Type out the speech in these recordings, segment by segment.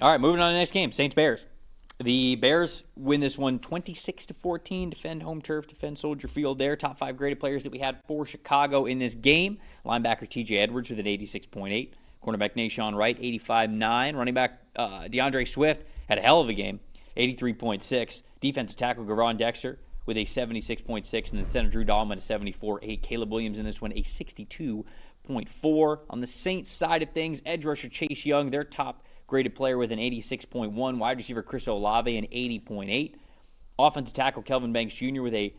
All right, moving on to the next game, Saints-Bears. The Bears win this one 26-14, defend home turf, defend Soldier Field there. Top 5 graded players that we had for Chicago in this game. Linebacker T.J. Edwards with an 86.8. Cornerback Nashawn Wright, 85.9. Running back DeAndre Swift had a hell of a game, 83.6. Defensive tackle Gavon Dexter with a 76.6. And then center Drew Dahlman, a 74.8. Caleb Williams in this one, a 62.4. On the Saints side of things, edge rusher Chase Young, their top graded player with an 86.1. Wide receiver Chris Olave, an 80.8. Offensive tackle Kelvin Banks Jr. with a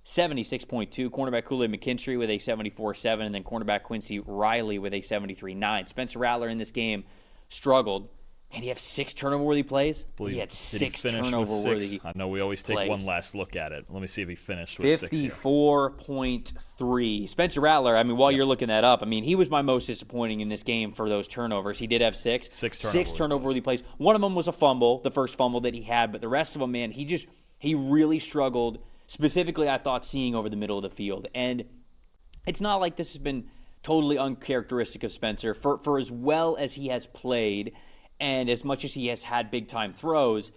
76.2. Cornerback Kool-Aid McKinstry with a 74.7. And then cornerback Quincy Riley with a 73.9. Spencer Rattler in this game struggled. And he had 6 turnover-worthy plays. He had 6 turnover-worthy. I know we always take plays. one last look at it. Let me see if he finished with 6 here. 54.3. Spencer Rattler, while you're looking that up, he was my most disappointing in this game for those turnovers. He did have 6. 6 turnover-worthy plays. One of them was a fumble, the first fumble that he had, but the rest of them, man, he really struggled, specifically, I thought, seeing over the middle of the field. And it's not like this has been totally uncharacteristic of Spencer. For as well as he has played, and as much as he has had big-time throws,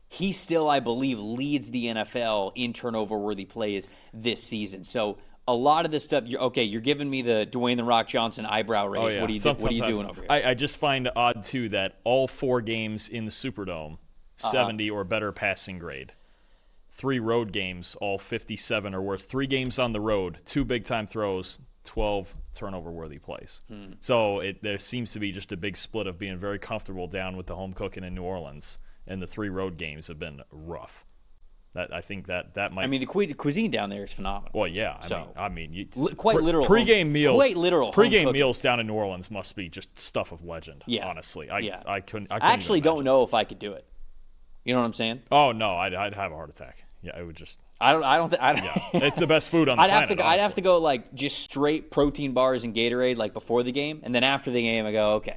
he still, I believe, leads the NFL in turnover-worthy plays this season. So a lot of this stuff, you're giving me the Dwayne "The Rock" Johnson eyebrow raise. Oh, yeah. What are you doing over here? I just find it odd, too, that all 4 games in the Superdome, 70 or better passing grade. 3 road games, all 57 or worse. 3 games on the road, 2 big-time throws, 12 turnover-worthy plays. So there seems to be just a big split of being very comfortable down with the home cooking in New Orleans, and the 3 road games have been rough. I think that might. The cuisine down there is phenomenal. Well, yeah. Quite literal. Pre-game meals. Quite literal. Pre-game meals down in New Orleans must be just stuff of legend. Yeah. Honestly, I couldn't. I actually don't know if I could do it. You know what I'm saying? Oh no, I'd have a heart attack. Yeah, it would just. Yeah, it's the best food on the planet. I'd have to go just straight protein bars and Gatorade before the game, and then after the game I go, okay,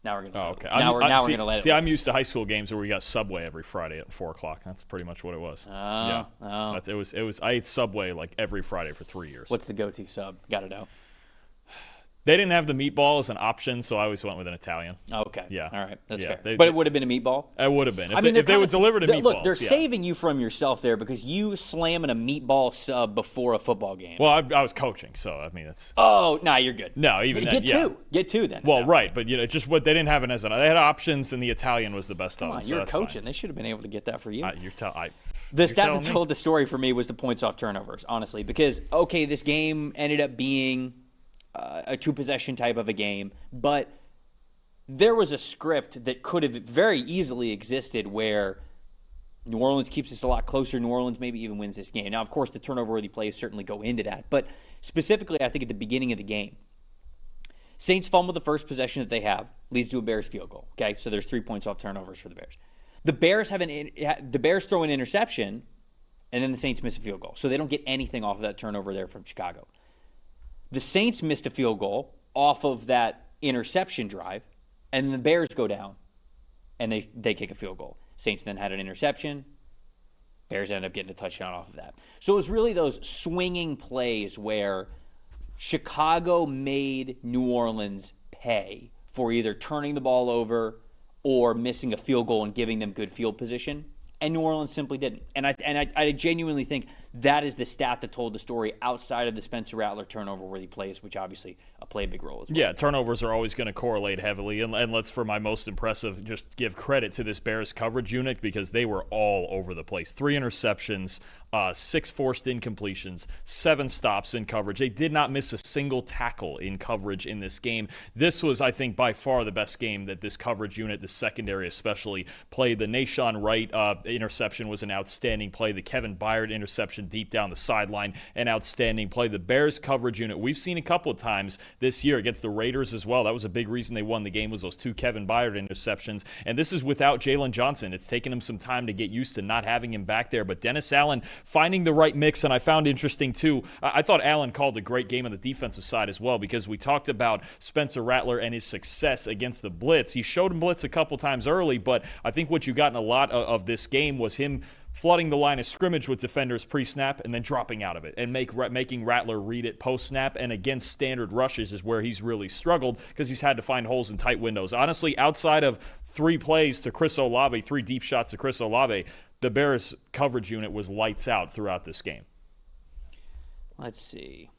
now we're gonna. Oh, okay. Now we're gonna let it. See, I'm used to high school games where we got Subway every Friday at 4:00. That's pretty much what it was. It was. I ate Subway every Friday for 3 years. What's the go-to sub? Gotta know. They didn't have the meatball as an option, so I always went with an Italian. Okay. Yeah. All right. That's fair. But it would have been a meatball? It would have been. If they would deliver to meatballs. Look, they're saving you from yourself there because you slamming a meatball sub before a football game. Well, I was coaching, so it's. Oh, no, you're good. No, even Get two. Get 2 then. Well, right, but just what they didn't have it as an. They had options, and the Italian was the best of them. You're coaching. Fine. They should have been able to get that for you. The stat that told the story for me was the points off turnovers, honestly, because this game ended up being a 2-possession type of a game, but there was a script that could have very easily existed where New Orleans keeps this a lot closer. New Orleans maybe even wins this game. Now, of course, the turnover-worthy plays certainly go into that, but specifically, I think at the beginning of the game, Saints fumble the first possession that they have, leads to a Bears field goal. Okay, so there's 3 points off turnovers for the Bears. The Bears throw an interception, and then the Saints miss a field goal, so they don't get anything off of that turnover there from Chicago. The Saints missed a field goal off of that interception drive, and the Bears go down, and they kick a field goal. Saints then had an interception. Bears ended up getting a touchdown off of that. So it was really those swinging plays where Chicago made New Orleans pay for either turning the ball over or missing a field goal and giving them good field position. And New Orleans simply didn't. And I genuinely think that is the stat that told the story outside of the Spencer Rattler turnover-worthy plays, which obviously play a big role as well. Yeah, turnovers are always going to correlate heavily. And let's, for my most impressive, just give credit to this Bears coverage unit because they were all over the place. 3 interceptions, 6 forced incompletions, 7 stops in coverage. They did not miss a single tackle in coverage in this game. This was, I think, by far the best game that this coverage unit, the secondary especially, played. The Nashawn Wright interception was an outstanding play. The Kevin Byard interception deep down the sideline, an outstanding play. The Bears coverage unit, we've seen a couple of times this year against the Raiders as well. That was a big reason they won the game was those 2 Kevin Byard interceptions. And this is without Jalen Johnson. It's taken him some time to get used to not having him back there. But Dennis Allen finding the right mix, and I found interesting too, I thought Allen called a great game on the defensive side as well because we talked about Spencer Rattler and his success against the blitz. He showed him blitz a couple times early, but I think what you got in a lot of this game was him flooding the line of scrimmage with defenders pre-snap and then dropping out of it and making Rattler read it post-snap. And against standard rushes is where he's really struggled because he's had to find holes in tight windows. Honestly, outside of 3 plays to Chris Olave, 3 deep shots to Chris Olave, the Bears coverage unit was lights out throughout this game. Let's see.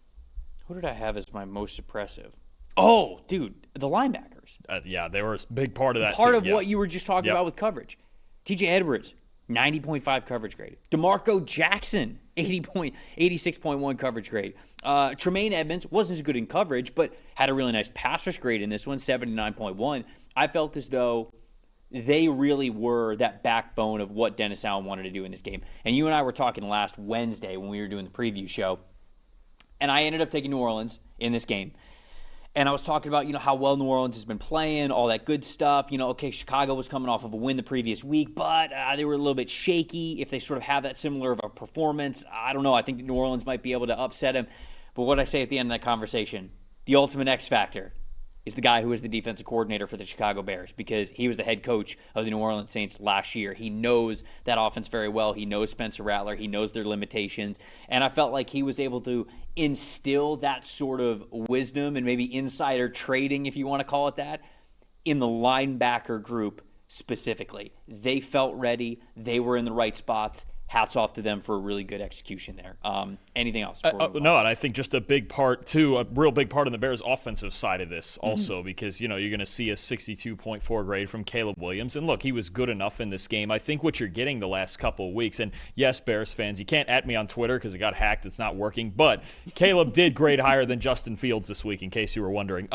Who did I have as my most impressive? Oh, dude, the linebackers. Yeah, they were a big part of that. Part of what you were just talking about with coverage. TJ Edwards, 90.5 coverage grade. DeMarco Jackson, 86.1 coverage grade. Tremaine Edmonds wasn't as good in coverage, but had a really nice pass rush grade in this one, 79.1. I felt as though they really were that backbone of what Dennis Allen wanted to do in this game. And you and I were talking last Wednesday when we were doing the preview show, and I ended up taking New Orleans in this game. And I was talking about, how well New Orleans has been playing, all that good stuff. Okay, Chicago was coming off of a win the previous week, but they were a little bit shaky. If they sort of have that similar of a performance, I don't know. I think New Orleans might be able to upset them. But what I say at the end of that conversation, the ultimate X factor is the guy who was the defensive coordinator for the Chicago Bears, because he was the head coach of the New Orleans Saints last year. He knows that offense very well. He knows Spencer Rattler. He knows their limitations. And I felt like he was able to instill that sort of wisdom and maybe insider trading, if you want to call it that, in the linebacker group specifically. They felt ready. They were in the right spots. Hats off to them for a really good execution there. Anything else? No, and I think just a big part, too, a real big part on the Bears' offensive side of this also, because, you're going to see a 62.4 grade from Caleb Williams. And look, he was good enough in this game. I think what you're getting the last couple of weeks, and yes, Bears fans, you can't at me on Twitter because it got hacked. It's not working. But Caleb did grade higher than Justin Fields this week, in case you were wondering.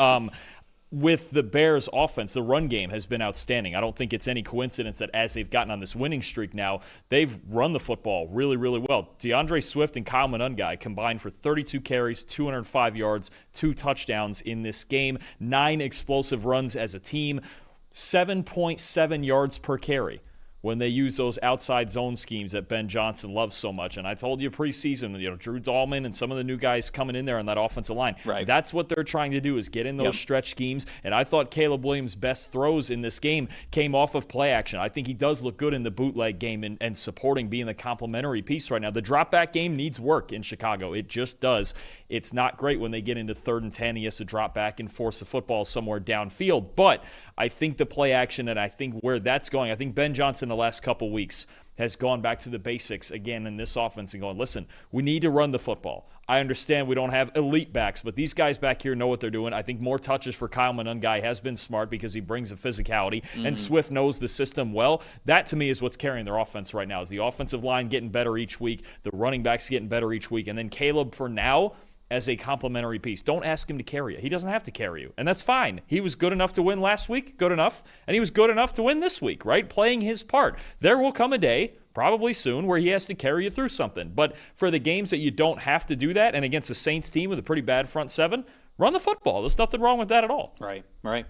With the Bears' offense, the run game has been outstanding. I don't think it's any coincidence that as they've gotten on this winning streak now, they've run the football really, really well. DeAndre Swift and Kyle Monungai combined for 32 carries, 205 yards, 2 touchdowns in this game, 9 explosive runs as a team, 7.7 yards per carry when they use those outside zone schemes that Ben Johnson loves so much. And I told you preseason, Drew Dahlman and some of the new guys coming in there on that offensive line. Right. That's what they're trying to do, is get in those stretch schemes. And I thought Caleb Williams' best throws in this game came off of play action. I think he does look good in the bootleg game and supporting, being the complementary piece right now. The drop back game needs work in Chicago. It just does. It's not great when they get into 3rd and 10. He has to drop back and force the football somewhere downfield. But I think the play action, and I think where that's going, I think Ben Johnson the last couple weeks has gone back to the basics again in this offense and going, listen, we need to run the football. I understand we don't have elite backs, but these guys back here know what they're doing. I think more touches for Kyle Monungai has been smart because he brings a physicality, and Swift knows the system well. That, to me, is what's carrying their offense right now, is the offensive line getting better each week, the running backs getting better each week, and then Caleb, for now, as a complimentary piece. Don't ask him to carry you. He doesn't have to carry you, and that's fine. He was good enough to win last week, good enough, and he was good enough to win this week, right? Playing his part. There will come a day, probably soon, where he has to carry you through something. But for the games that you don't have to do that, and against a Saints team with a pretty bad front seven, run the football. There's nothing wrong with that at all. Right.